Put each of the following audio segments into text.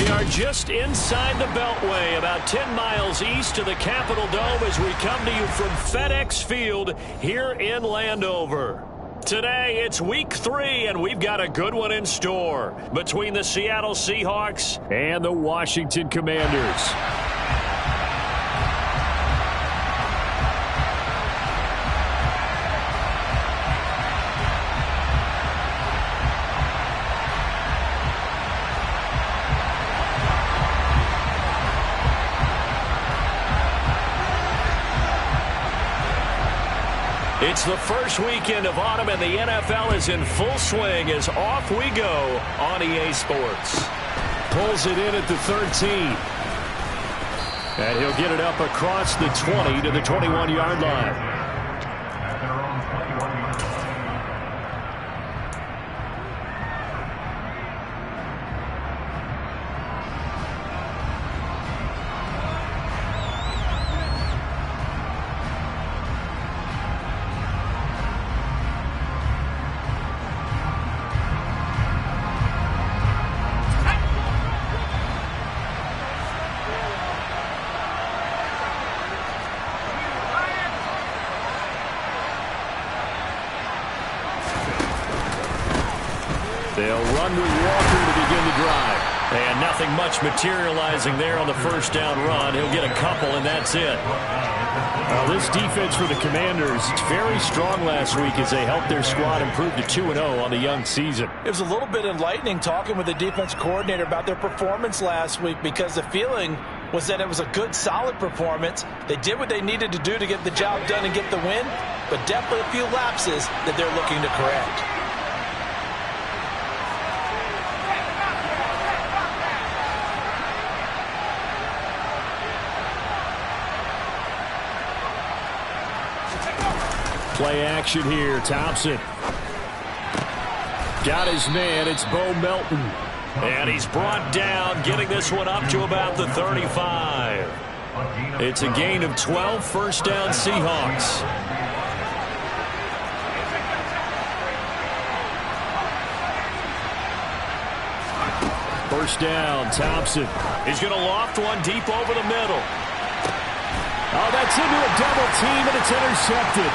We are just inside the Beltway, about 10 miles east of the Capitol Dome as we come to you from FedEx Field here in Landover. Today, it's week 3, and we've got a good one in store between the Seattle Seahawks and the Washington Commanders. It's the first weekend of autumn, and the NFL is in full swing as off we go on EA Sports. Pulls it in at the 13. And he'll get it up across the 20 to the 21-yard line. They'll run with Walker to begin the drive. And nothing much materializing there on the first down run. He'll get a couple, and that's it. This defense for the Commanders, very strong last week as they helped their squad improve to 2-0 on the young season. It was a little bit enlightening talking with the defense coordinator about their performance last week, because the feeling was that it was a good, solid performance. They did what they needed to do to get the job done and get the win, but definitely a few lapses that they're looking to correct. Play action here. Thompson got his man. It's Bo Melton. And he's brought down, getting this one up to about the 35. It's a gain of 12, first down Seahawks. First down, Thompson. He's going to loft one deep over the middle. Oh, that's into a double team, and it's intercepted.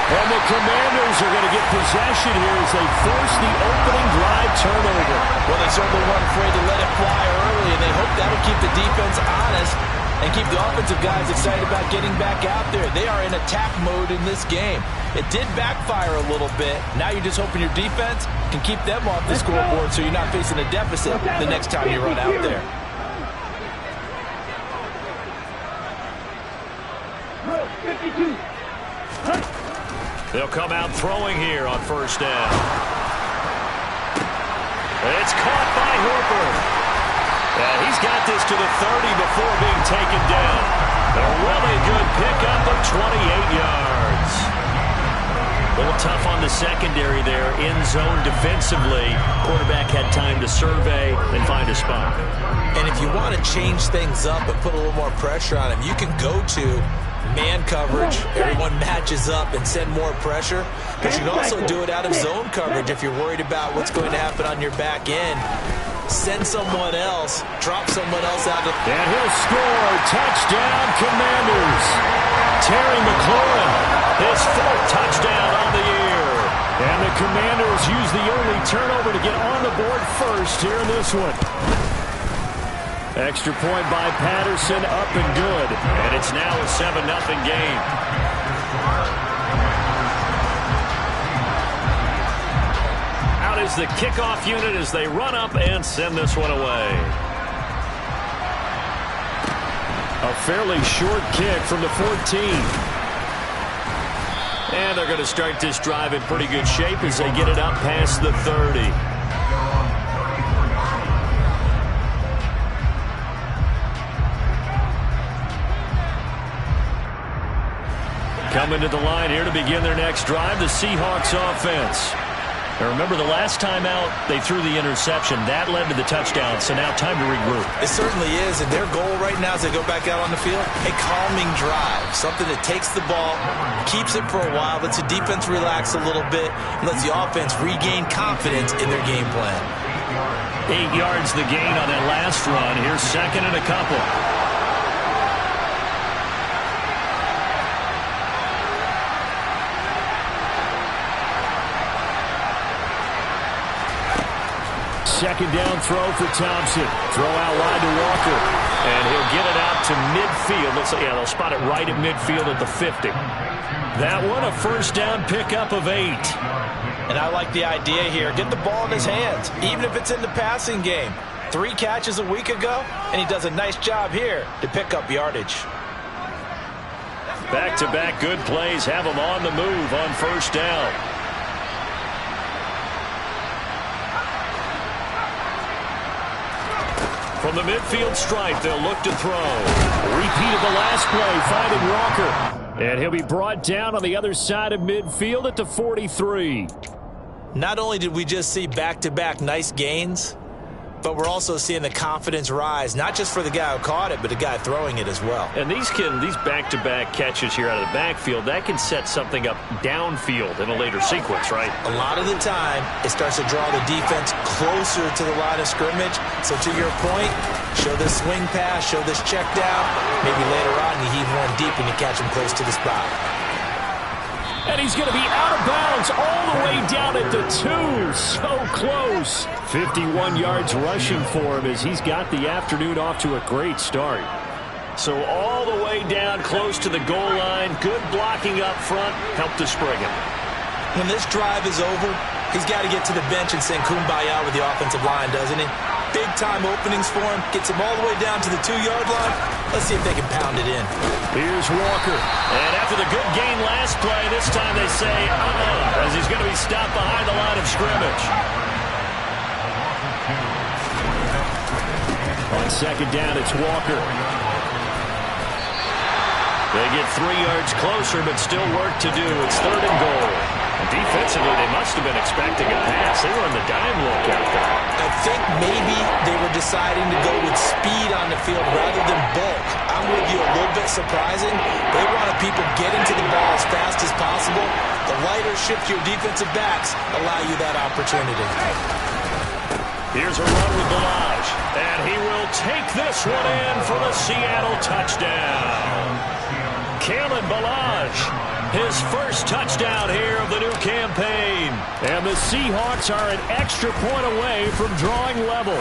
And the Commanders are going to get possession here as they force the opening drive turnover. Well, they certainly weren't afraid to let it fly early, and they hope that'll keep the defense honest and keep the offensive guys excited about getting back out there. They are in attack mode in this game. It did backfire a little bit. Now you're just hoping your defense can keep them off the scoreboard so you're not facing a deficit the next time you run out there. They'll come out throwing here on first down. It's caught by Hooper. He's got this to the 30 before being taken down. A really good pickup of 28 yards. A little tough on the secondary there, in zone defensively. Quarterback had time to survey and find a spot. And if you want to change things up and put a little more pressure on him, you can go to man coverage. Everyone matches up and send more pressure. But you can also do it out of zone coverage if you're worried about what's going to happen on your back end. Send someone else, drop someone else out. And he'll score. Touchdown, Commanders. Terry McLaurin, his 4th touchdown on the year. And the Commanders use the only turnover to get on the board first here in this one. Extra point by Patterson, up and good. And it's now a 7-0 game. Out is the kickoff unit as they run up and send this one away. A fairly short kick from the 14. And they're going to start this drive in pretty good shape as they get it up past the 30. Coming to the line here to begin their next drive, the Seahawks offense. And remember, the last time out, they threw the interception. That led to the touchdown, so now time to regroup. It certainly is, and their goal right now as they go back out on the field, a calming drive, something that takes the ball, keeps it for a while, lets the defense relax a little bit, and lets the offense regain confidence in their game plan. 8 yards the gain on that last run. Here's second and a couple. Second down throw for Thompson. Throw out wide to Walker. And he'll get it out to midfield. Looks like, yeah, they'll spot it right at midfield at the 50. That one, a first down pickup of 8. And I like the idea here. Get the ball in his hands, even if it's in the passing game. 3 catches a week ago, and he does a nice job here to pick up yardage. Back-to-back good plays have him on the move on first down. From the midfield stripe, they'll look to throw. Repeat of the last play, finding Walker. And he'll be brought down on the other side of midfield at the 43. Not only did we just see back-to-back nice gains, but we're also seeing the confidence rise, not just for the guy who caught it, but the guy throwing it as well. And these back-to-back catches here out of the backfield, that can set something up downfield in a later sequence, right? A lot of the time, it starts to draw the defense closer to the line of scrimmage. So to your point, show this swing pass, show this check down. Maybe later on you heave one deep and you catch him close to the spot. And he's going to be out of bounds all the way down at the 2. So close. 51 yards rushing for him as he's got the afternoon off to a great start. So all the way down close to the goal line. Good blocking up front. Helped to spring him. When this drive is over, he's got to get to the bench and sing kumbaya with the offensive line, doesn't he? Big-time openings for him. Gets him all the way down to the 2-yard line. Let's see if they can pound it in. Here's Walker. And after the good gain last play, this time they say, as he's going to be stopped behind the line of scrimmage. On second down, it's Walker. They get 3 yards closer, but still work to do. It's third and goal. And defensively, they must have been expecting a pass. They were on the dime look out there. I think maybe they were deciding to go with speed on the field rather than bulk. I'm with you, a little bit surprising. They wanted people getting to the ball as fast as possible. The lighter shift your defensive backs allow you that opportunity. Here's a run with Balaj. And he will take this one in for the Seattle touchdown. Kalen Balaj, his first touchdown here of the new campaign. And the Seahawks are an extra point away from drawing level.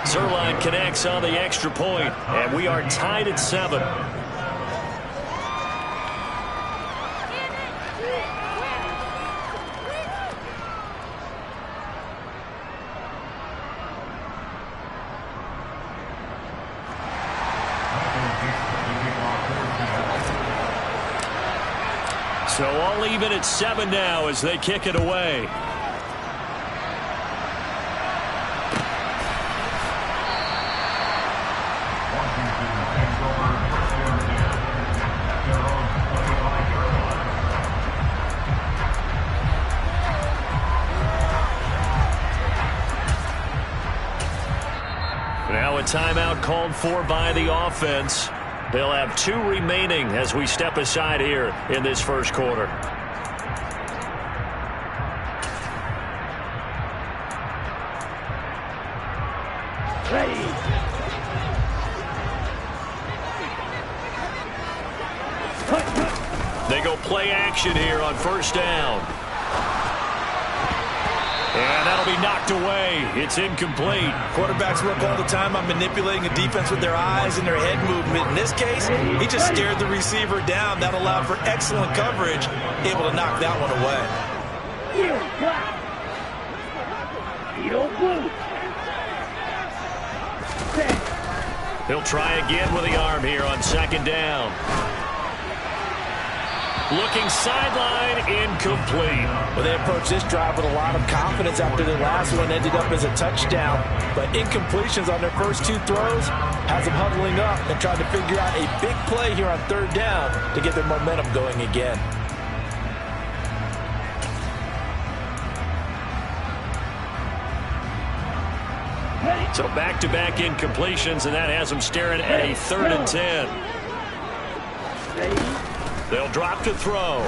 Zerline connects on the extra point, and we are tied at 7. So all even at 7 now as they kick it away. Now a timeout called for by the offense. They'll have 2 remaining as we step aside here in this first quarter. Ready. They go play action here on first down. And that'll be knocked away. It's incomplete. Quarterbacks work all the time on manipulating a defense with their eyes and their head movement. In this case, he just stared the receiver down. That allowed for excellent coverage, able to knock that one away. He'll try again with the arm here on second down. Looking sideline, incomplete. Well, they approached this drive with a lot of confidence after their last one ended up as a touchdown. But incompletions on their first 2 throws has them huddling up and trying to figure out a big play here on third down to get their momentum going again. So back-to-back incompletions, and that has them staring at a 3rd and 10. They'll drop to throw.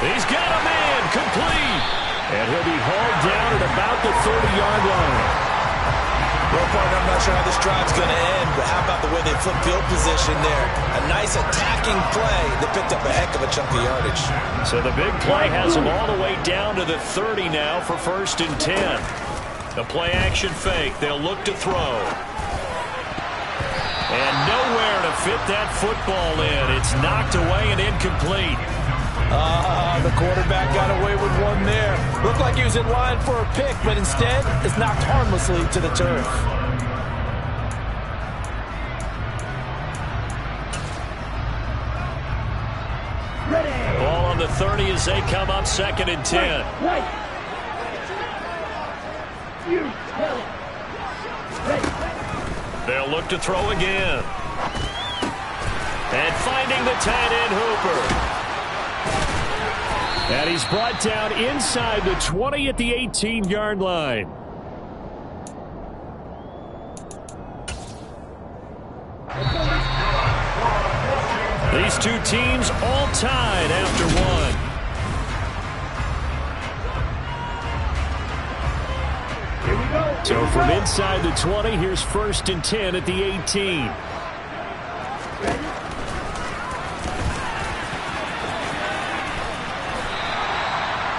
He's got a man, complete. And he'll be hauled down at about the 30-yard line. Well, partner, I'm not sure how this drive's going to end, but how about the way they flip field position there? A nice attacking play that picked up a heck of a chunk of yardage. So the big play has them all the way down to the 30 now for 1st and 10. The play-action fake. They'll look to throw. And nowhere to fit that football in. It's knocked away and incomplete. The quarterback got away with one there. Looked like he was in line for a pick, but instead is knocked harmlessly to the turf. Ball on the 30 as they come up 2nd and 10. They'll look to throw again. And finding the tight end Hooper. And he's brought down inside the 20 at the 18-yard line. These two teams all tied after one. Here we go. So from inside the 20, here's 1st and 10 at the 18.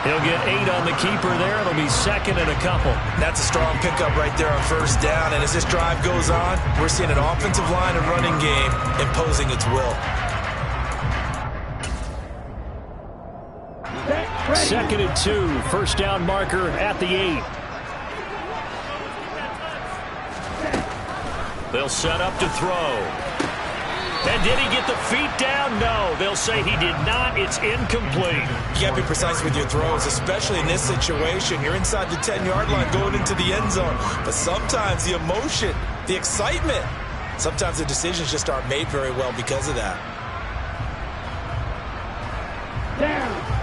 He'll get 8 on the keeper there. It'll be 2nd and a couple. That's a strong pickup right there on 1st down. And as this drive goes on, we're seeing an offensive line and running game imposing its will. 2nd and 2. 1st down marker at the 8. They'll set up to throw. And did he get the feet down? No. They'll say he did not. It's incomplete. You got to be precise with your throws, especially in this situation. You're inside the 10-yard line going into the end zone. But sometimes the emotion, the excitement, sometimes the decisions just aren't made very well because of that.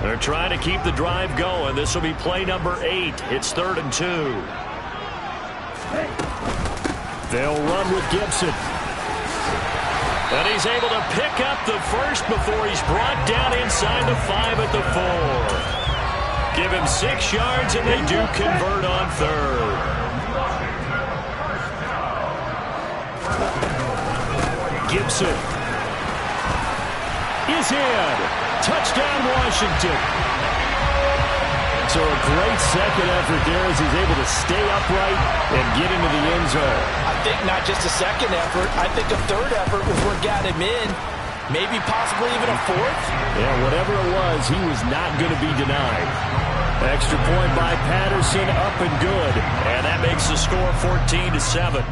They're trying to keep the drive going. This will be play number 8. It's 3rd and 2. They'll run with Gibson. And he's able to pick up the first before he's brought down inside the 5 at the 4. Give him 6 yards, and they do convert on 3rd. Gibson is in. Touchdown, Washington. So a great second effort there as he's able to stay upright and get into the end zone. I think not just a second effort. I think a 3rd effort was what got him in. Maybe possibly even a 4th. Yeah, whatever it was, he was not going to be denied. Extra point by Patterson, up and good. And that makes the score 14-7.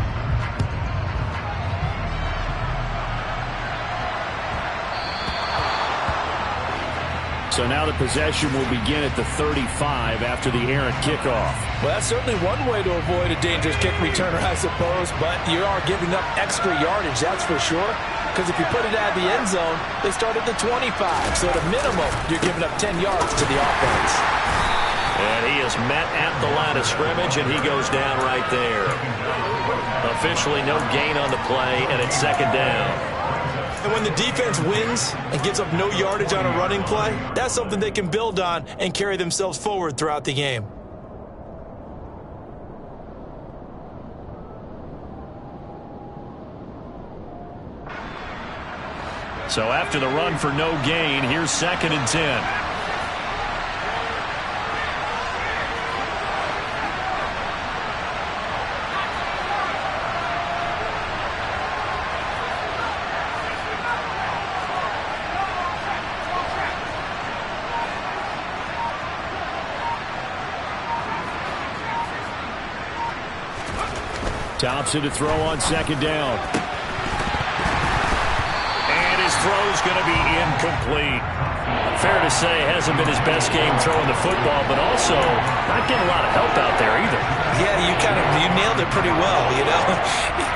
So now the possession will begin at the 35 after the errant kickoff. Well, that's certainly one way to avoid a dangerous kick returner, I suppose, but you are giving up extra yardage, that's for sure. Because if you put it out of the end zone, they start at the 25. So at a minimum, you're giving up 10 yards to the offense. And he is met at the line of scrimmage, and he goes down right there. Officially no gain on the play, and it's 2nd down. And when the defense wins and gives up no yardage on a running play, that's something they can build on and carry themselves forward throughout the game. So after the run for no gain, here's 2nd and 10. Thompson to throw on 2nd down. And his throw's going to be incomplete. Fair to say, hasn't been his best game throwing the football, but also not getting a lot of help out there either. Yeah, you nailed it pretty well, you know.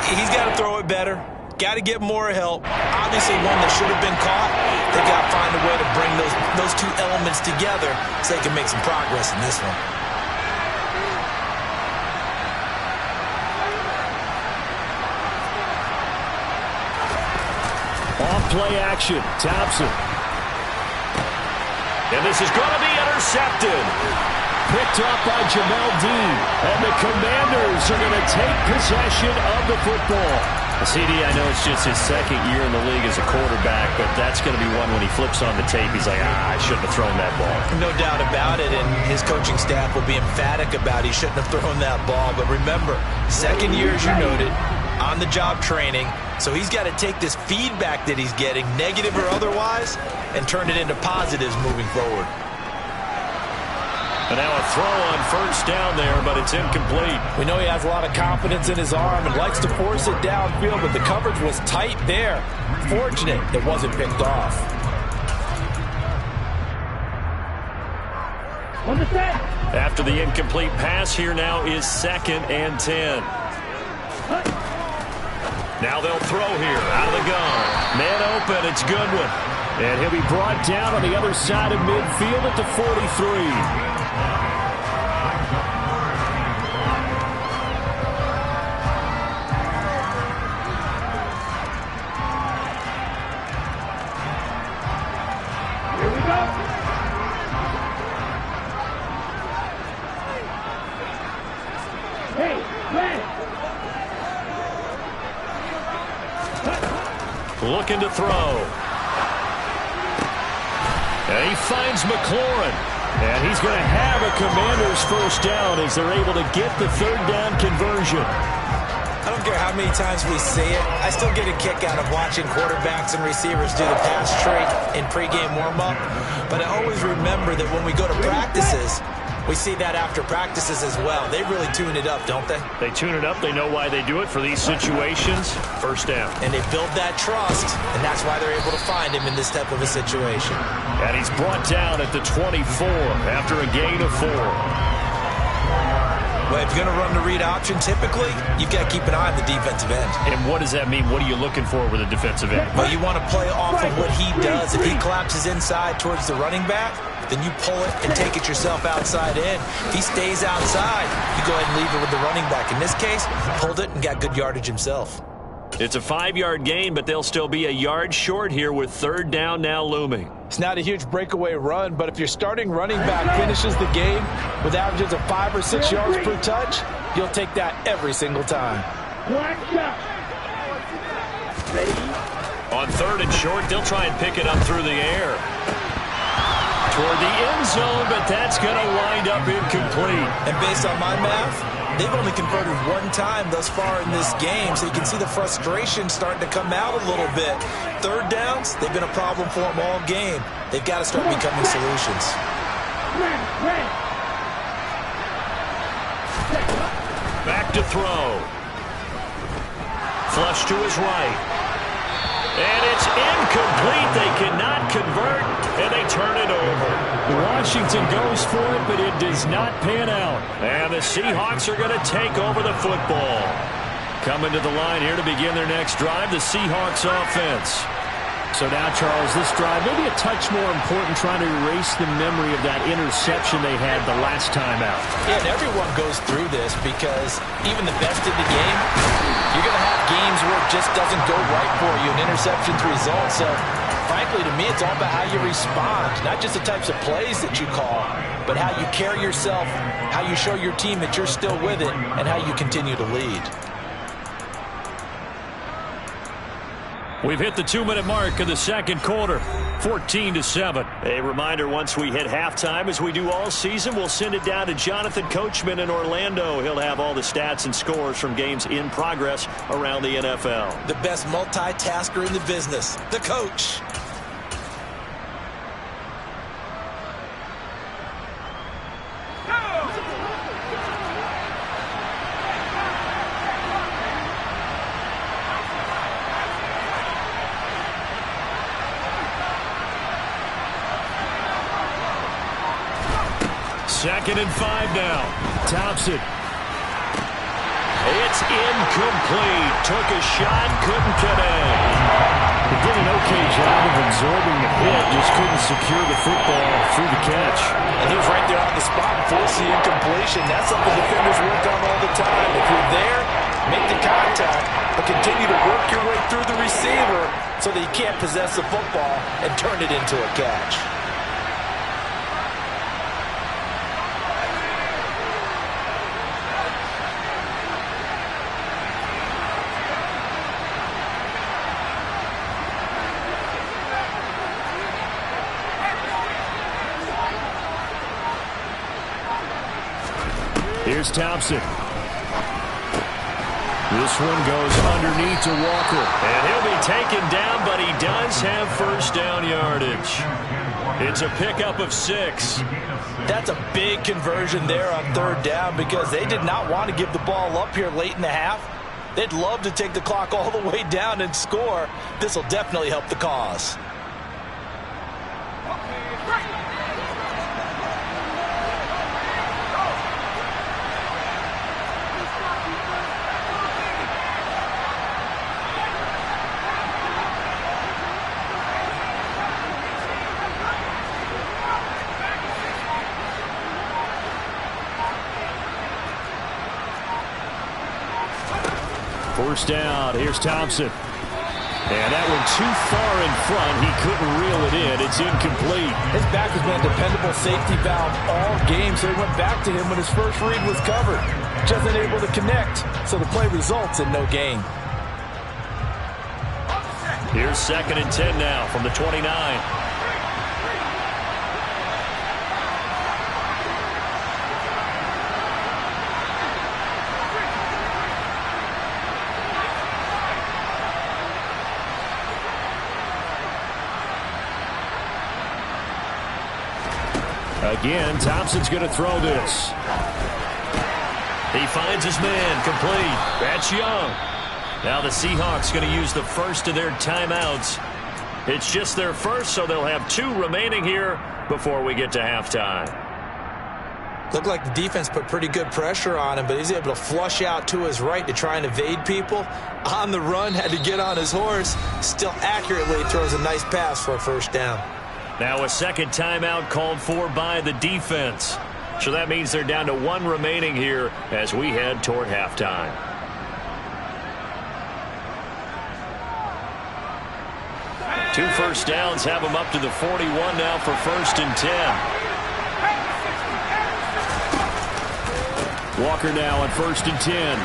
He's got to throw it better. Got to get more help. Obviously one that should have been caught. They got to find a way to bring those two elements together so they can make some progress in this one. play action. Thompson. And this is going to be intercepted. Picked up by Jamel Dean. And the Commanders are going to take possession of the football. CD, I know it's just his second year in the league as a quarterback, but that's going to be one when he flips on the tape. He's like, I shouldn't have thrown that ball. No doubt about it, and his coaching staff will be emphatic about he shouldn't have thrown that ball. But remember, second year, as you noted, on-the-job training, so he's got to take this feedback that he's getting, negative or otherwise, and turn it into positives moving forward. And now a throw on first down there, but it's incomplete. We know he has a lot of confidence in his arm and likes to force it downfield, but the coverage was tight there. Fortunate it wasn't picked off. After the incomplete pass, here now is 2nd and 10. Now they'll throw here out of the gun. Man open, it's Goodwin. And he'll be brought down on the other side of midfield at the 43. Looking to throw. And he finds McLaurin. And he's going to have a Commanders first down as they're able to get the 3rd down conversion. I don't care how many times we see it. I still get a kick out of watching quarterbacks and receivers do the pass trick in pregame warm-up. But I always remember that when we go to practices, we see that after practices as well. They really tune it up, don't they? They tune it up. They know why they do it for these situations. First down. And they build that trust, and that's why they're able to find him in this type of a situation. And he's brought down at the 24 after a gain of 4. Well, if you're going to run the read option, typically, you've got to keep an eye on the defensive end. And what does that mean? What are you looking for with a defensive end? Well, you want to play off of what he does. If he collapses inside towards the running back, then you pull it and take it yourself outside in. If he stays outside, you go ahead and leave it with the running back. In this case, pulled it and got good yardage himself. It's a 5-yard gain, but they'll still be a yard short here with 3rd down now looming. It's not a huge breakaway run, but if your starting running back finishes the game with averages of 5 or 6 yards per touch, you'll take that every single time. On 3rd and short, they'll try and pick it up through the air. Toward the end zone, but that's going to wind up incomplete. And based on my math, they've only converted 1 time thus far in this game, so you can see the frustration starting to come out a little bit. 3rd downs, they've been a problem for them all game. They've got to start becoming solutions. Back to throw. Flush to his right. And it's incomplete. They cannot convert, and they turn it over. Washington goes for it, but it does not pan out. And the Seahawks are going to take over the football. Coming to the line here to begin their next drive, the Seahawks offense. So now, Charles, this drive maybe a touch more important, trying to erase the memory of that interception they had the last time out. Yeah, and everyone goes through this because even the best in the game, you're going to have games where it just doesn't go right for you, and interceptions result. So, frankly, to me, it's all about how you respond, not just the types of plays that you call, but how you carry yourself, how you show your team that you're still with it, and how you continue to lead. We've hit the 2-minute mark of the 2nd quarter, 14-7. A reminder, once we hit halftime, as we do all season, we'll send it down to Jonathan Coachman in Orlando. He'll have all the stats and scores from games in progress around the NFL. The best multitasker in the business, the coach. Second and 5 now. Thompson. It's incomplete. Took a shot, couldn't connect. He did an okay job of absorbing the hit, just couldn't secure the football through the catch. And he was right there on the spot and forced the incompletion. That's something defenders work on all the time. If you're there, make the contact, but continue to work your way through the receiver so that he can't possess the football and turn it into a catch. Here's Thompson. This one goes underneath to Walker. And he'll be taken down, but he does have first down yardage. It's a pickup of 6. That's a big conversion there on third down because they did not want to give the ball up here late in the half. They'd love to take the clock all the way down and score. This will definitely help the cause. First down. Here's Thompson. And that one too far in front. He couldn't reel it in. It's incomplete. His back has been a dependable safety valve all game, so he went back to him when his first read was covered. Just unable to connect, so the play results in no gain. Here's 2nd and 10 now from the 29. Again, Thompson's going to throw this. He finds his man, complete. That's Young. Now the Seahawks going to use the first of their timeouts. It's just their first, so they'll have 2 remaining here before we get to halftime. Looked like the defense put pretty good pressure on him, but he's able to flush out to his right to try and evade people. On the run, had to get on his horse. Still accurately throws a nice pass for a first down. Now a second timeout called for by the defense. So that means they're down to 1 remaining here as we head toward halftime. Two first downs have them up to the 41 now for 1st and 10. Walker now on 1st and 10.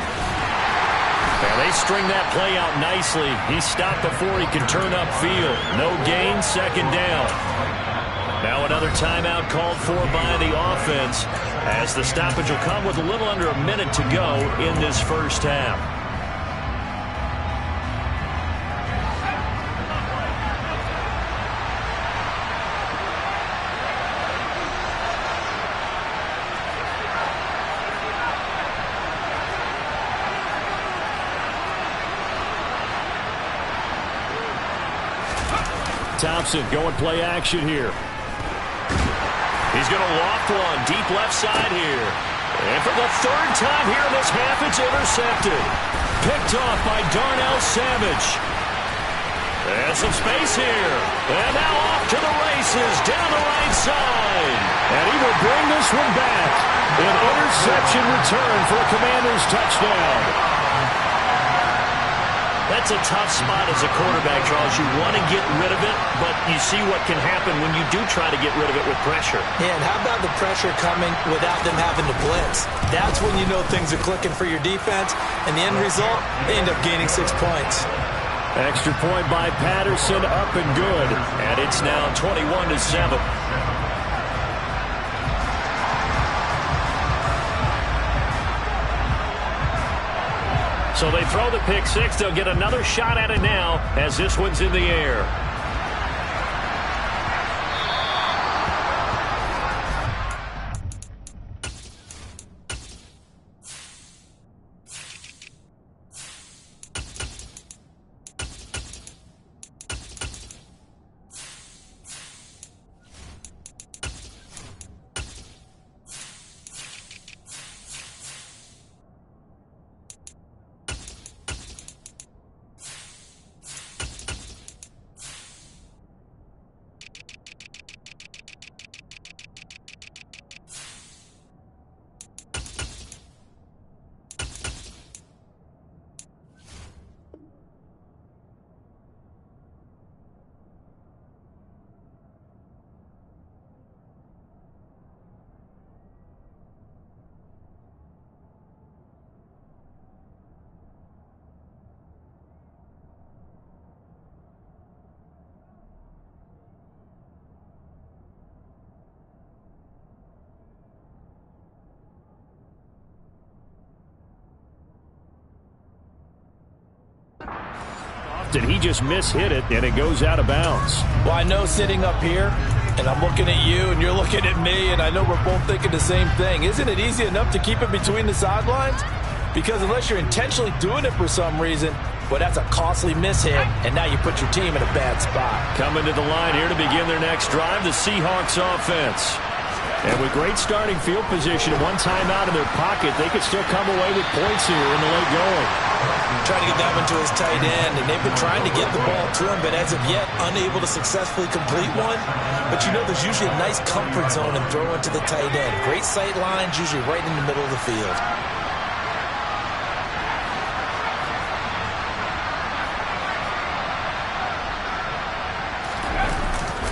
And they string that play out nicely. He stopped before he could turn upfield. No gain, 2nd down. Now another timeout called for by the offense as the stoppage will come with a little under a minute to go in this first half. Thompson going play action here. He's going to loft one deep left side here. And for the 3rd time here in this half, it's intercepted. Picked off by Darnell Savage. And some space here. And now off to the races down the right side. And he will bring this one back. An interception return for a Commanders touchdown. That's a tough spot as a quarterback, Charles. You want to get rid of it, but you see what can happen when you do try to get rid of it with pressure. Yeah, and how about the pressure coming without them having to blitz? That's when you know things are clicking for your defense, and the end result, they end up gaining 6 points. Extra point by Patterson, up and good. And it's now 21-7. So they throw the pick 6. They'll get another shot at it now as this one's in the air. attempt, and he just mishit it, and it goes out of bounds. Well, I know sitting up here, and I'm looking at you, and you're looking at me, and I know we're both thinking the same thing. Isn't it easy enough to keep it between the sidelines? Because unless you're intentionally doing it for some reason, well, that's a costly mishit, and now you put your team in a bad spot. Coming to the line here to begin their next drive, the Seahawks offense. And with great starting field position and one timeout in their pocket, they could still come away with points here in the late going. Trying to get that one to his tight end, and they've been trying to get the ball to him, but as of yet, unable to successfully complete one. But you know there's usually a nice comfort zone in throwing to the tight end. Great sight lines, usually right in the middle of the field.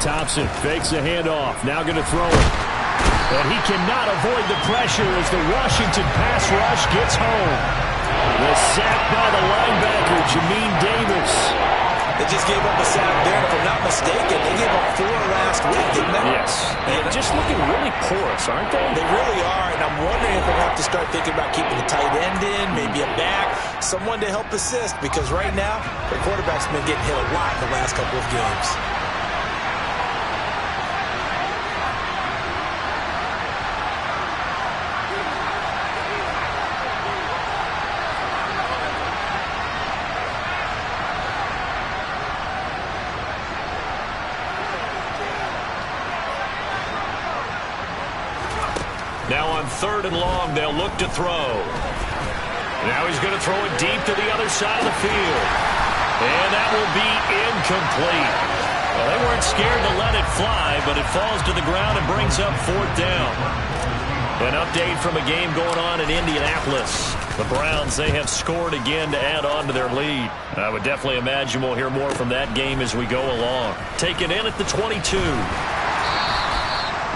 Thompson fakes the handoff, now going to throw it. And he cannot avoid the pressure as the Washington pass rush gets home. The sack by the linebacker, Jamin Davis. They just gave up a sack there, and if I'm not mistaken, they gave up 4 last week, didn't they? Yes. And just looking really porous, aren't they? They really are, and I'm wondering if they'll have to start thinking about keeping the tight end in, maybe a back, someone to help assist, because right now, the quarterback's been getting hit a lot in the last couple of games. Now on 3rd and long, they'll look to throw. Now he's going to throw it deep to the other side of the field. And that will be incomplete. Well, they weren't scared to let it fly, but it falls to the ground and brings up 4th down. An update from a game going on in Indianapolis. The Browns, they have scored again to add on to their lead. I would definitely imagine we'll hear more from that game as we go along. Taken in at the 22.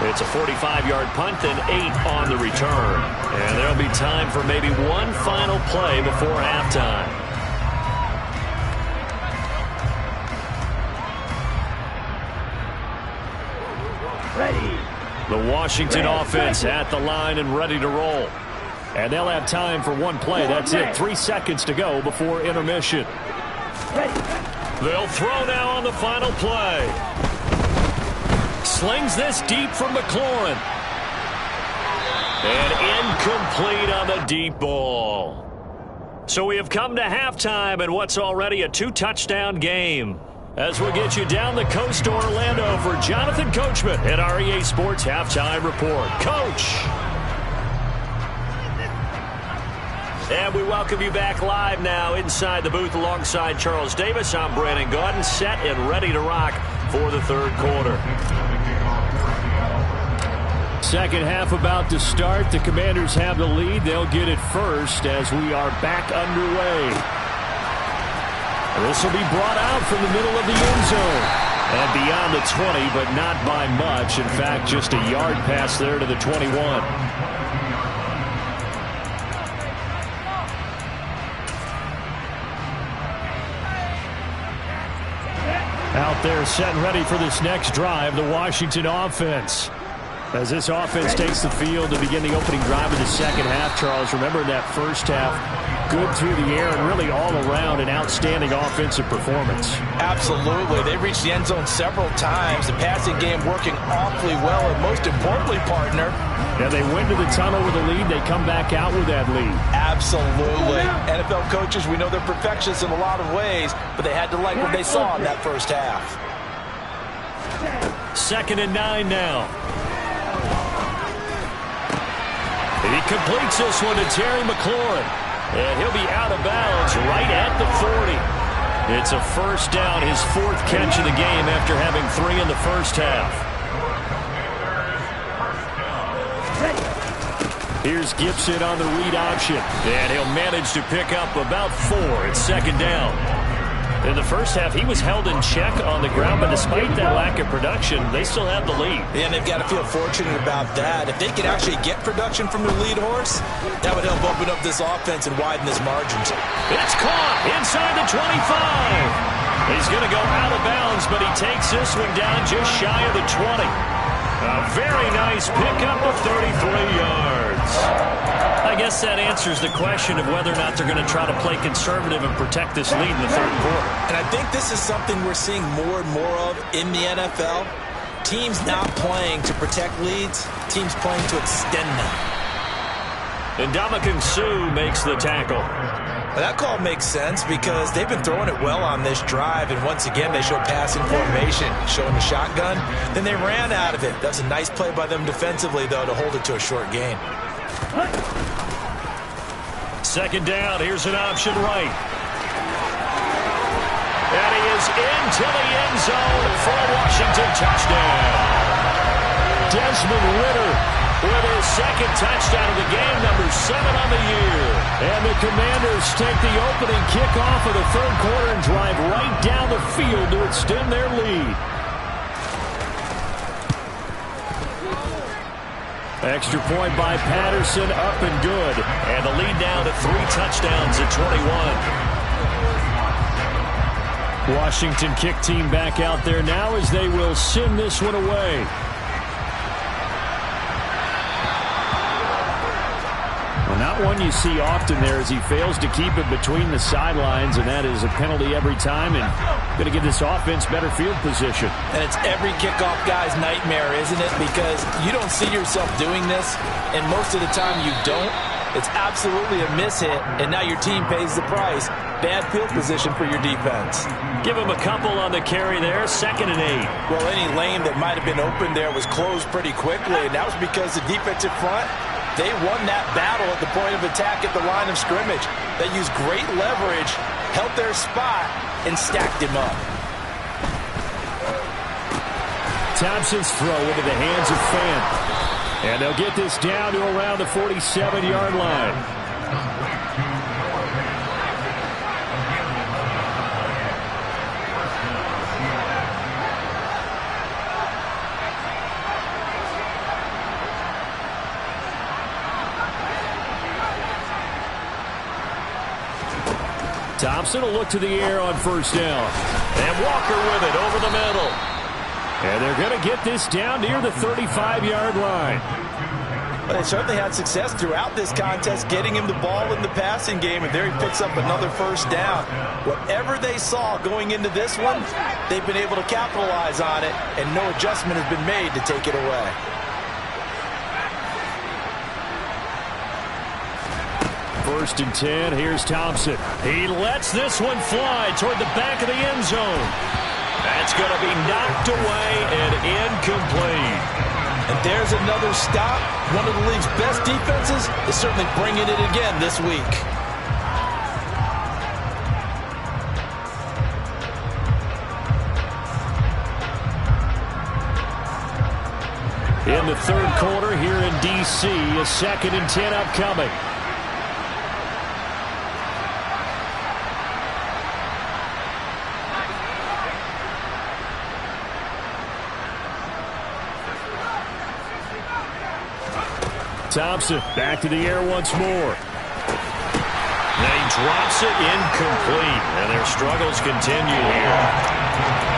It's a 45-yard punt and 8 on the return. And there'll be time for maybe one final play before halftime. Ready. The Washington offense at the line and ready to roll. And they'll have time for one play. That's it. 3 seconds to go before intermission. They'll throw now on the final play. Slings this deep from McLaurin. And incomplete on the deep ball. So we have come to halftime in what's already a 2-touchdown game. As we get you down the coast to Orlando for Jonathan Coachman at our EA Sports Halftime Report. Coach! And we welcome you back live now inside the booth alongside Charles Davis. I'm Brandon Gaudin, set and ready to rock for the 3rd quarter. Second half about to start. The Commanders have the lead. They'll get it first as we are back underway. This will be brought out from the middle of the end zone. And beyond the 20, but not by much. In fact, just a yard pass there to the 21. Out there set and ready for this next drive, the Washington offense. As this offense takes the field to begin the opening drive of the second half, Charles, remember in that first half, good through the air and really all around an outstanding offensive performance. Absolutely. They reached the end zone several times. The passing game working awfully well, and most importantly, partner, yeah, they went to the tunnel with a lead. They come back out with that lead. Absolutely. NFL coaches, we know they're perfectionists in a lot of ways, but they had to like what they saw in that first half. 2nd and 9 now. He completes this one to Terry McLaurin. And he'll be out of bounds right at the 40. It's a first down, his 4th catch of the game after having 3 in the first half. Here's Gibson on the read option. And he'll manage to pick up about 4. It's 2nd down. In the first half, he was held in check on the ground, but despite that lack of production, they still have the lead. And they've got to feel fortunate about that. If they could actually get production from their lead horse, that would help open up this offense and widen his margins. It's caught inside the 25. He's going to go out of bounds, but he takes this one down just shy of the 20. A very nice pickup of 33 yards. I guess that answers the question of whether or not they're going to try to play conservative and protect this lead in the third quarter. And I think this is something we're seeing more and more of in the NFL. Teams not playing to protect leads, teams playing to extend them. And Ndamukong Suh makes the tackle. Well, that call makes sense because they've been throwing it well on this drive, and once again they show passing formation, showing the shotgun. Then they ran out of it. That was a nice play by them defensively, though, to hold it to a short gain. Second down, here's an option right. And he is into the end zone for a Washington touchdown. Desmond Ridder with his second touchdown of the game, number 7 on the year. And the Commanders take the opening kickoff of the third quarter and drive right down the field to extend their lead. Extra point by Patterson, up and good. And the lead down to 3 touchdowns at 21. Washington kick team back out there now as they will send this one away. Well, not one you see often there as he fails to keep it between the sidelines, and that is a penalty every time, and going to give this offense better field position. And it's every kickoff guy's nightmare, isn't it? Because you don't see yourself doing this, and most of the time you don't. It's absolutely a miss-hit, and now your team pays the price. Bad field position for your defense. Give him a couple on the carry there, 2nd and 8. Well, any lane that might have been open there was closed pretty quickly, and that was because the defensive front, they won that battle at the point of attack at the line of scrimmage. They used great leverage, held their spot, and stacked him up. Thompson's throw into the hands of Fant. And they'll get this down to around the 47-yard line. Thompson will look to the air on first down. And Walker with it over the middle. And they're going to get this down near the 35-yard line. Well, they certainly had success throughout this contest getting him the ball in the passing game, and there he picks up another first down. Whatever they saw going into this one, they've been able to capitalize on it, and no adjustment has been made to take it away. First and 10, here's Thompson. He lets this one fly toward the back of the end zone. That's going to be knocked away and incomplete. And there's another stop. One of the league's best defenses is certainly bringing it again this week. In the third quarter here in D.C., a 2nd and 10 upcoming. Thompson back to the air once more. He drops it incomplete, and their struggles continue here.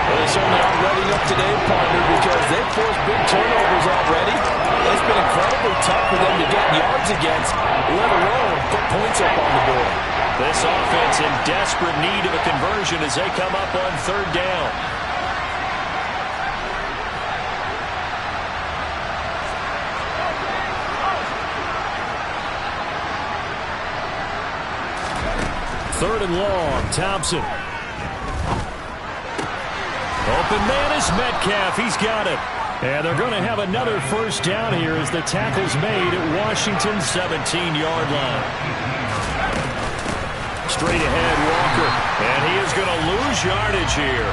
Well, they certainly aren't ready up today, partner, because they've forced big turnovers already. It's been incredibly tough for them to get yards against, let alone put points up on the board. This offense in desperate need of a conversion as they come up on third down. Third and long, Thompson. Open man is Metcalf. He's got it. And they're going to have another first down here as the tackle's made at Washington's 17-yard line. Straight ahead, Walker. And he is going to lose yardage here.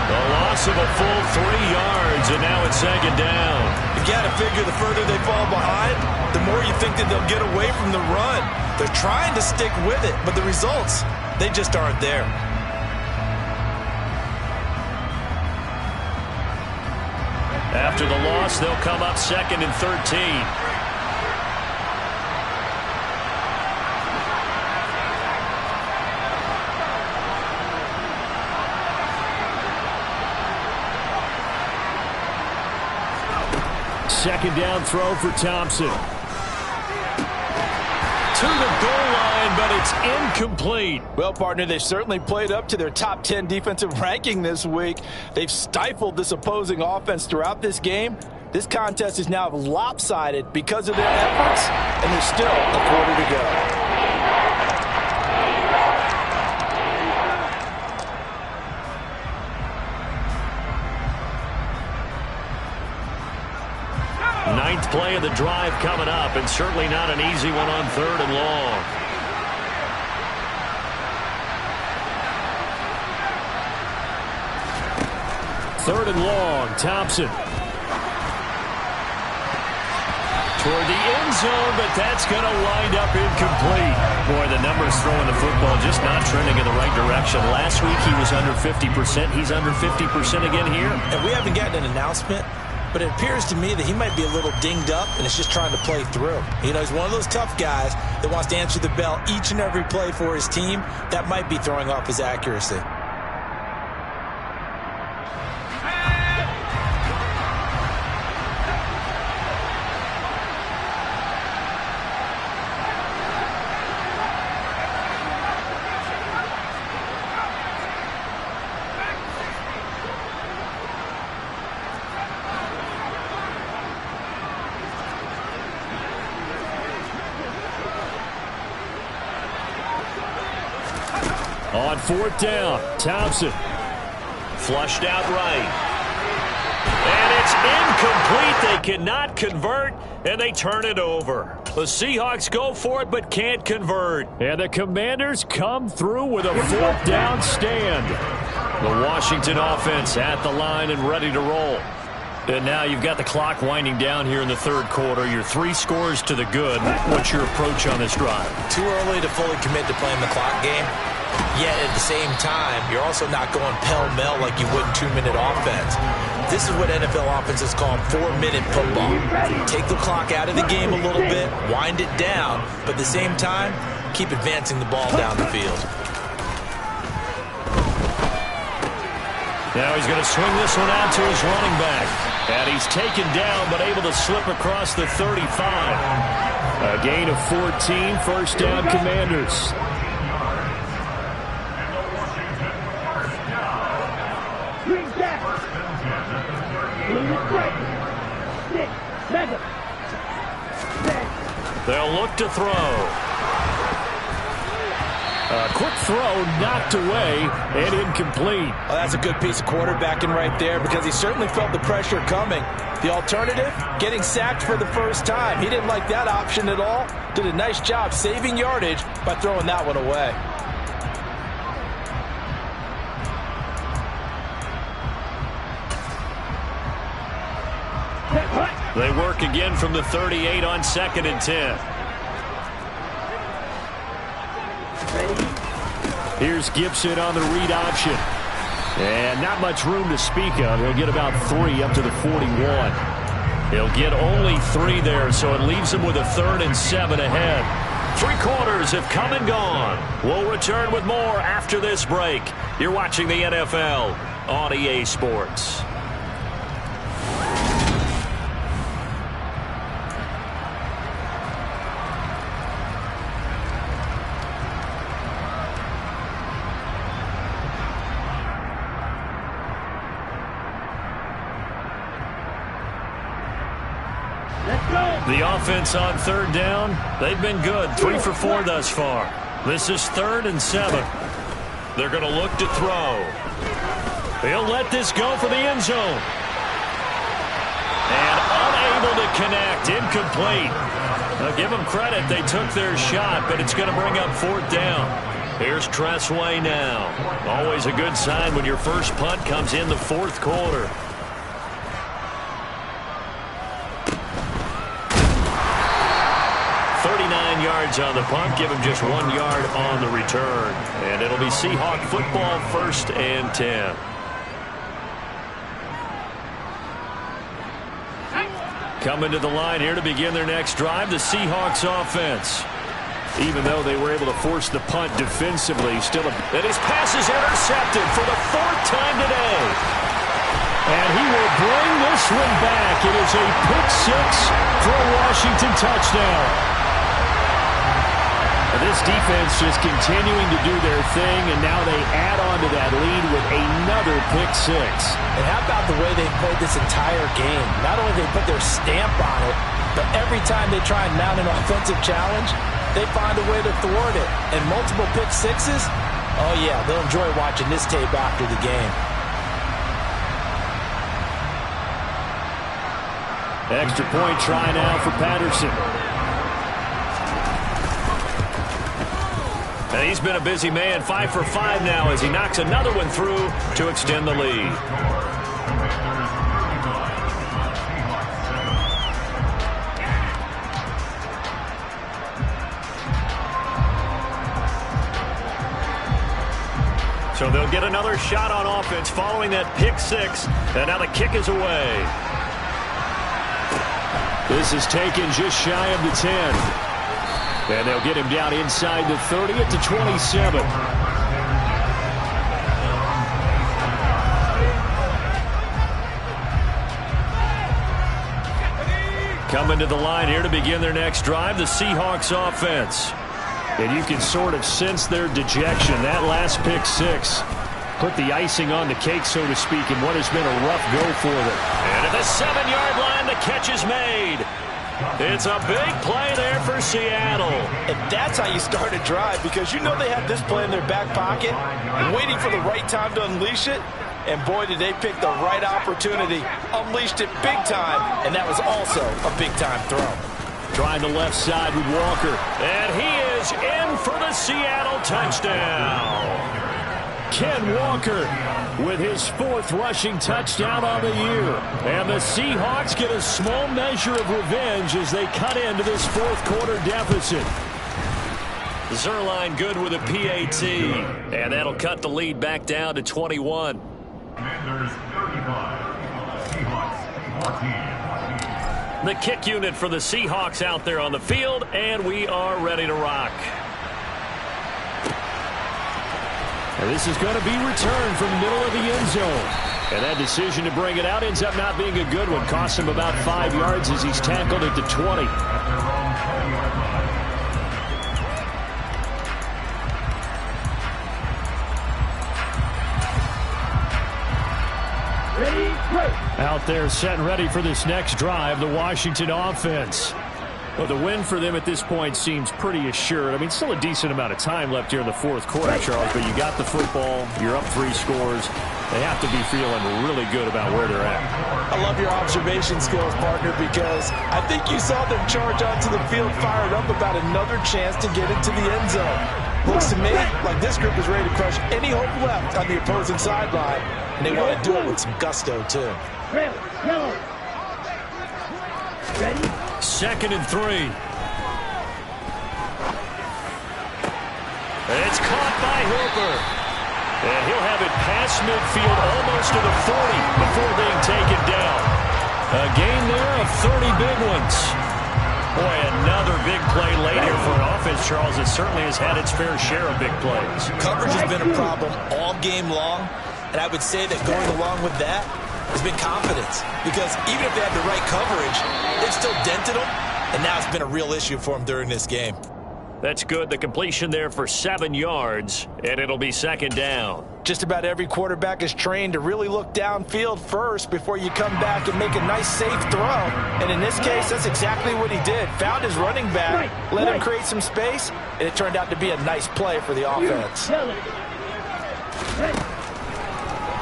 The loss of a full 3 yards, and now it's 2nd down. You got to figure the further they fall behind, the more you think that they'll get away from the run. They're trying to stick with it, but the results, they just aren't there. After the loss, they'll come up 2nd and 13. Second down throw for Thompson. to the goal line, but it's incomplete. Well, partner, they've certainly played up to their top 10 defensive ranking this week. They've stifled this opposing offense throughout this game. This contest is now lopsided because of their efforts, and there's still a quarter to go. Ninth play of the drive coming up, and certainly not an easy one on 3rd and long. Third and long, Thompson. Toward the end zone, but that's going to wind up incomplete. Boy, the numbers throwing the football just not trending in the right direction. Last week he was under 50%. He's under 50% again here. And we haven't gotten an announcement, but it appears to me that he might be a little dinged up and is just trying to play through. You know, he's one of those tough guys that wants to answer the bell each and every play for his team. That might be throwing off his accuracy. On 4th down, Thompson. Flushed out right. And it's incomplete. They cannot convert, and they turn it over. The Seahawks go for it, but can't convert. And the Commanders come through with a 4th down stand. The Washington offense at the line and ready to roll. And now you've got the clock winding down here in the 3rd quarter. You're 3 scores to the good. What's your approach on this drive? Too early to fully commit to playing the clock game. Yet at the same time, you're also not going pell-mell like you would in 2-minute offense. This is what NFL offenses call 4-minute football. Take the clock out of the game a little bit, wind it down, but at the same time, keep advancing the ball down the field. Now he's going to swing this one out to his running back. And he's taken down, but able to slip across the 35. A gain of 14, 1st down Commanders. They'll look to throw. A quick throw knocked away and incomplete. Well, that's a good piece of quarterbacking right there because he certainly felt the pressure coming. The alternative, getting sacked for the first time. He didn't like that option at all. Did a nice job saving yardage by throwing that one away. They work again from the 38 on 2nd and 10. Here's Gibson on the read option. And not much room to speak of. He'll get about 3 up to the 41. He'll get only 3 there, so it leaves him with a 3rd and 7 ahead. 3 quarters have come and gone. We'll return with more after this break. You're watching the NFL on EA Sports. The offense on 3rd down, they've been good. 3 for 4 thus far. This is 3rd and 7. They're going to look to throw. He'll let this go for the end zone. And unable to connect. Incomplete. Now give them credit. They took their shot, but it's going to bring up 4th down. Here's Tressway now. Always a good sign when your first punt comes in the 4th quarter. Yards on the punt, give him just 1 yard on the return. And it'll be Seahawk football, 1st and 10. Coming to the line here to begin their next drive, the Seahawks offense. Even though they were able to force the punt defensively, and his pass is intercepted for the 4th time today. And he will bring this one back. It is a pick 6 for a Washington touchdown. This defense just continuing to do their thing, and now they add on to that lead with another pick six. And how about the way they played this entire game? Not only did they put their stamp on it, but every time they try and mount an offensive challenge, they find a way to thwart it. And multiple pick sixes, oh yeah, they'll enjoy watching this tape after the game. Extra point try now for Patterson. And he's been a busy man, 5 for 5 now as he knocks another one through to extend the lead. So they'll get another shot on offense following that pick six. And now the kick is away. This is taken just shy of the 10. And they'll get him down inside the 30 at the 27. Coming to the line here to begin their next drive, the Seahawks offense. And you can sort of sense their dejection. That last pick six put the icing on the cake, so to speak, in what has been a rough go for them. And at the 7-yard line, the catch is made. It's a big play there for Seattle. And that's how you start a drive, because you know they have this play in their back pocket, waiting for the right time to unleash it. And boy, did they pick the right opportunity. Unleashed it big time, and that was also a big-time throw. Trying the left side with Walker. And he is in for the Seattle touchdown. Ken Walker with his 4th rushing touchdown on the year. And the Seahawks get a small measure of revenge as they cut into this 4th quarter deficit. Zerline good with a PAT. And that'll cut the lead back down to 21. Commanders 35, Seahawks 14. The kick unit for the Seahawks out there on the field, and we are ready to rock. And this is going to be returned from the middle of the end zone. And that decision to bring it out ends up not being a good one. Costs him about 5 yards as he's tackled at the 20. Out there set and ready for this next drive, the Washington offense. Well, the win for them at this point seems pretty assured. I mean, still a decent amount of time left here in the 4th quarter, Charles, but you got the football, you're up 3 scores. They have to be feeling really good about where they're at. I love your observation skills, partner, because I think you saw them charge onto the field fired up about another chance to get into the end zone. Looks to me like this group is ready to crush any hope left on the opposing sideline, and they want to do it with some gusto, too. Ready? 2nd and 3. It's caught by Hooper. And he'll have it past midfield almost to the 40 before being taken down. A gain there of 30 big ones. Boy, another big play late here for an offense, Charles, that certainly has had its fair share of big plays. Coverage has been a problem all game long, and I would say that going along with that has been confidence, because even if they had the right coverage, they've still dented them, and now it's been a real issue for them during this game. That's good. The completion there for 7 yards, and it'll be 2nd down. Just about every quarterback is trained to really look downfield first before you come back and make a nice, safe throw. And in this case, that's exactly what he did. Found his running back, let him create some space, and it turned out to be a nice play for the offense.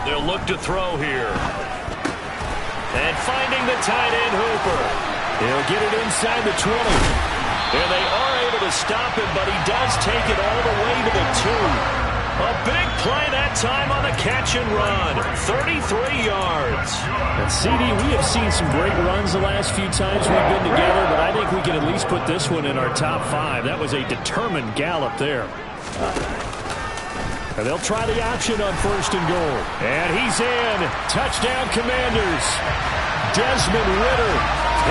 They'll look to throw here. And finding the tight end, Hooper. He'll get it inside the 20. And they are able to stop him, but he does take it all the way to the 2. A big play that time on the catch and run. 33 yards. And CD, we have seen some great runs the last few times we've been together, but I think we can at least put this one in our top 5. That was a determined gallop there. And they'll try the option on 1st and goal. And he's in. Touchdown, Commanders. Desmond Ridder.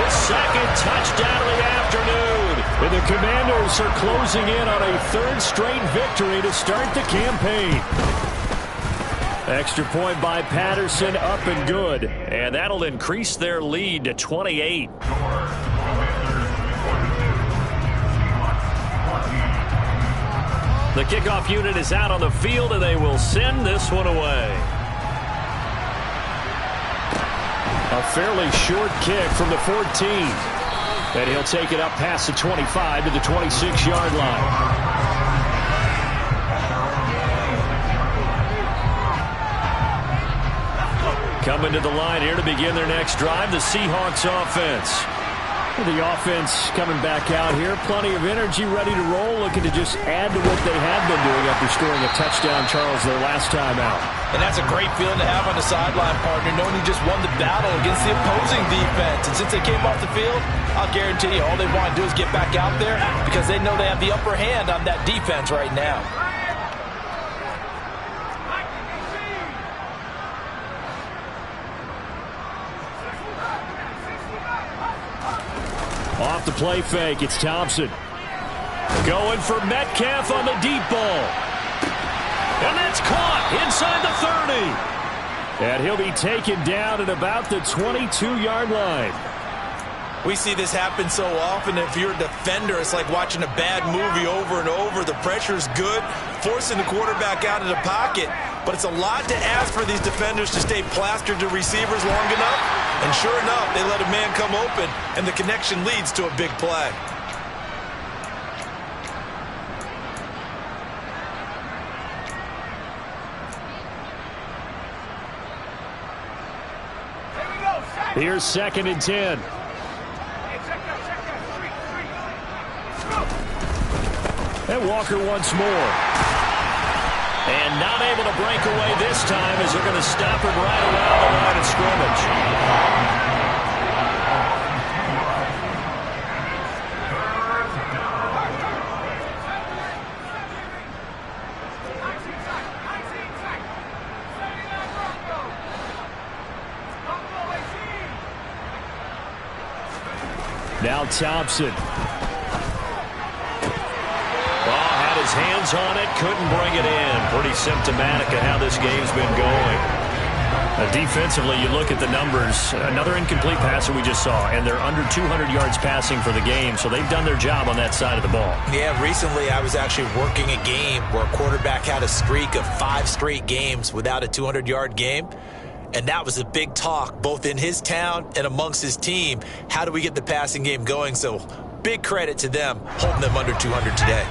His 2nd touchdown of the afternoon. And the Commanders are closing in on a 3rd straight victory to start the campaign. Extra point by Patterson, up and good. And that'll increase their lead to 28. The kickoff unit is out on the field, and they will send this one away. A fairly short kick from the 14. And he'll take it up past the 25 to the 26-yard line. Coming to the line here to begin their next drive, the Seahawks offense. The offense coming back out here. Plenty of energy, ready to roll, looking to just add to what they have been doing after scoring a touchdown, Charles, their last time out. And that's a great feeling to have on the sideline, partner, knowing you just won the battle against the opposing defense. And since they came off the field, I'll guarantee you all they want to do is get back out there because they know they have the upper hand on that defense right now. Off the play fake, it's Thompson. Going for Metcalf on the deep ball. And that's caught inside the 30. And he'll be taken down at about the 22-yard line. We see this happen so often. If you're a defender, it's like watching a bad movie over and over. The pressure's good, forcing the quarterback out of the pocket. But it's a lot to ask for these defenders to stay plastered to receivers long enough. And sure enough, they let a man come open, and the connection leads to a big play. Here's 2nd and 10. And Walker once more. And not able to break away this time as they're going to stop him right around the line of scrimmage. Now Thompson. Had his hands on it, couldn't bring it in. Pretty symptomatic of how this game's been going. Defensively, you look at the numbers. Another incomplete passer we just saw, and they're under 200 yards passing for the game, so they've done their job on that side of the ball. Yeah, recently I was actually working a game where a quarterback had a streak of 5 straight games without a 200-yard game. And that was a big talk, both in his town and amongst his team. How do we get the passing game going? So big credit to them, holding them under 200 today.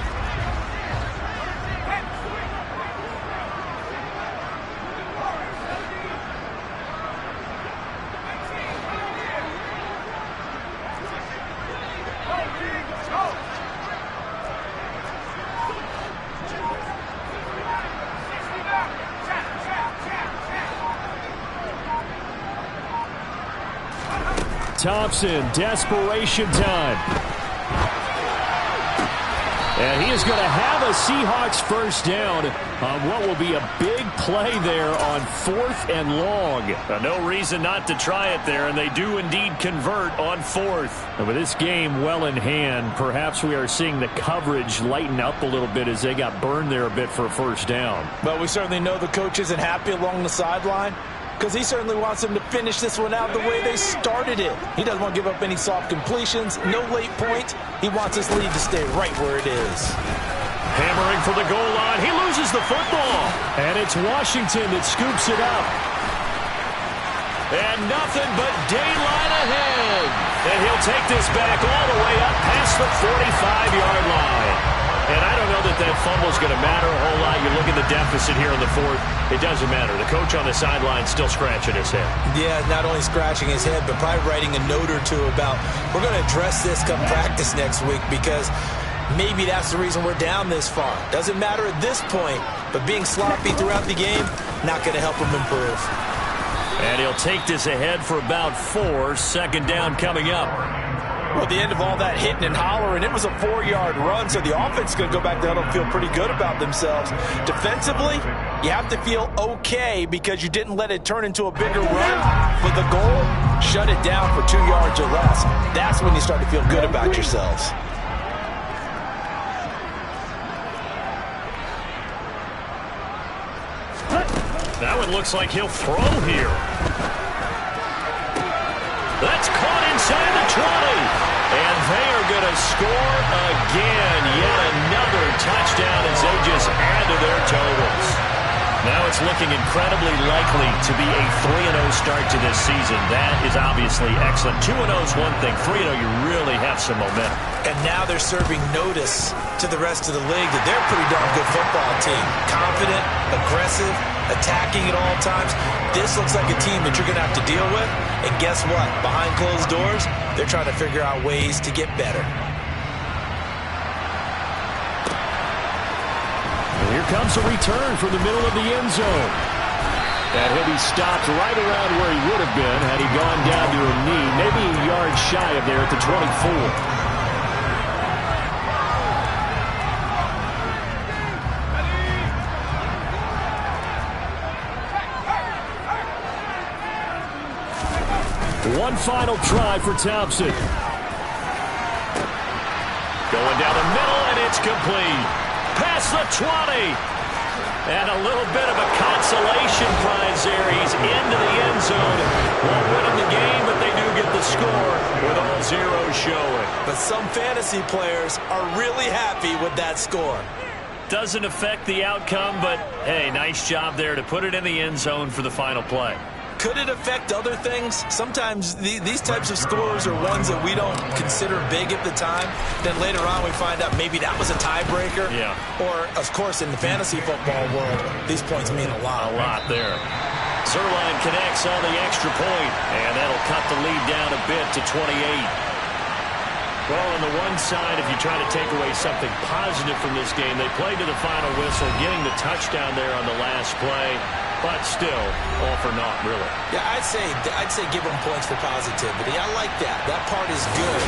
Thompson, desperation time. And he is going to have a Seahawks first down on what will be a big play there on 4th and long. No reason not to try it there, and they do indeed convert on 4th. And with this game well in hand, perhaps we are seeing the coverage lighten up a little bit as they got burned there a bit for a first down. But we certainly know the coach isn't happy along the sideline, because he certainly wants them to finish this one out the way they started it. He doesn't want to give up any soft completions, no late points. He wants his lead to stay right where it is. Hammering for the goal line. He loses the football. And it's Washington that scoops it up. And nothing but daylight ahead. And he'll take this back all the way up past the 45-yard line. And I don't know that that fumble is going to matter a whole lot. You look at the deficit here in the 4th. It doesn't matter. The coach on the sideline still scratching his head. Yeah, not only scratching his head, but probably writing a note or two about, we're going to address this come practice next week, because maybe that's the reason we're down this far. Doesn't matter at this point, but being sloppy throughout the game, not going to help him improve. And he'll take this ahead for about 4. 2nd down coming up. Well, at the end of all that hitting and hollering, it was a 4-yard run, so the offense is going to go back there and feel pretty good about themselves. Defensively, you have to feel okay because you didn't let it turn into a bigger run. But the goal, shut it down for 2 yards or less. That's when you start to feel good about yourselves. That one looks like he'll throw here. That's caught inside the 20. And they are going to score again. Yet another touchdown as they just add to their totals. Now it's looking incredibly likely to be a 3-0 start to this season. That is obviously excellent. 2-0 is one thing. 3-0, you really have some momentum. And now they're serving notice to the rest of the league that they're a pretty darn good football team. Confident, aggressive, attacking at all times. This looks like a team that you're going to have to deal with. And guess what? Behind closed doors, they're trying to figure out ways to get better. Here comes a return from the middle of the end zone. And he'll be stopped right around where he would have been had he gone down to a knee, maybe a yard shy of there at the 24. One final try for Thompson. Going down the middle, and it's complete. Past the 20. And a little bit of a consolation prize there. He's into the end zone. Won't win him the game, but they do get the score with all zeros showing. But some fantasy players are really happy with that score. Doesn't affect the outcome, but, hey, nice job there to put it in the end zone for the final play. Could it affect other things? Sometimes these types of scores are ones that we don't consider big at the time. Then later on we find out maybe that was a tiebreaker. Yeah. Or, of course, in the fantasy football world, these points mean a lot. A lot there. Zerline connects on the extra point, and that'll cut the lead down a bit to 28. Well, on the one side, if you try to take away something positive from this game, they played to the final whistle, getting the touchdown there on the last play. But still, all for naught, really. Yeah, I'd say give them points for positivity. I like that. That part is good.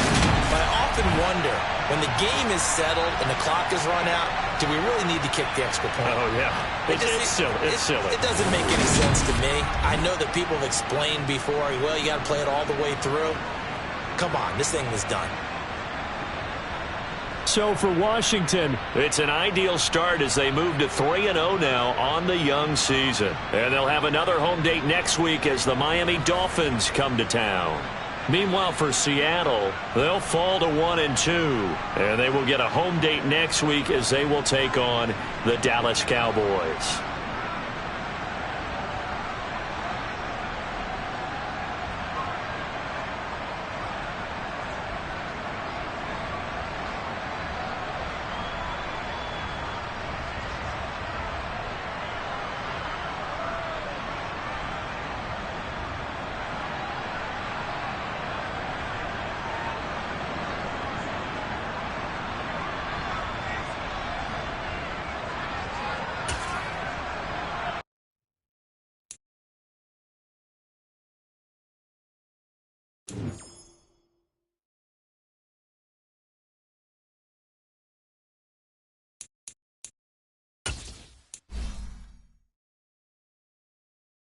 But I often wonder, when the game is settled and the clock is run out, do we really need to kick the extra point? Oh, yeah. It's silly. It's silly. It doesn't make any sense to me. I know that people have explained before, well, you got to play it all the way through. Come on, this thing was done. So for Washington, it's an ideal start as they move to 3-0 now on the young season. And they'll have another home date next week as the Miami Dolphins come to town. Meanwhile, for Seattle, they'll fall to 1-2. And they will get a home date next week as they will take on the Dallas Cowboys.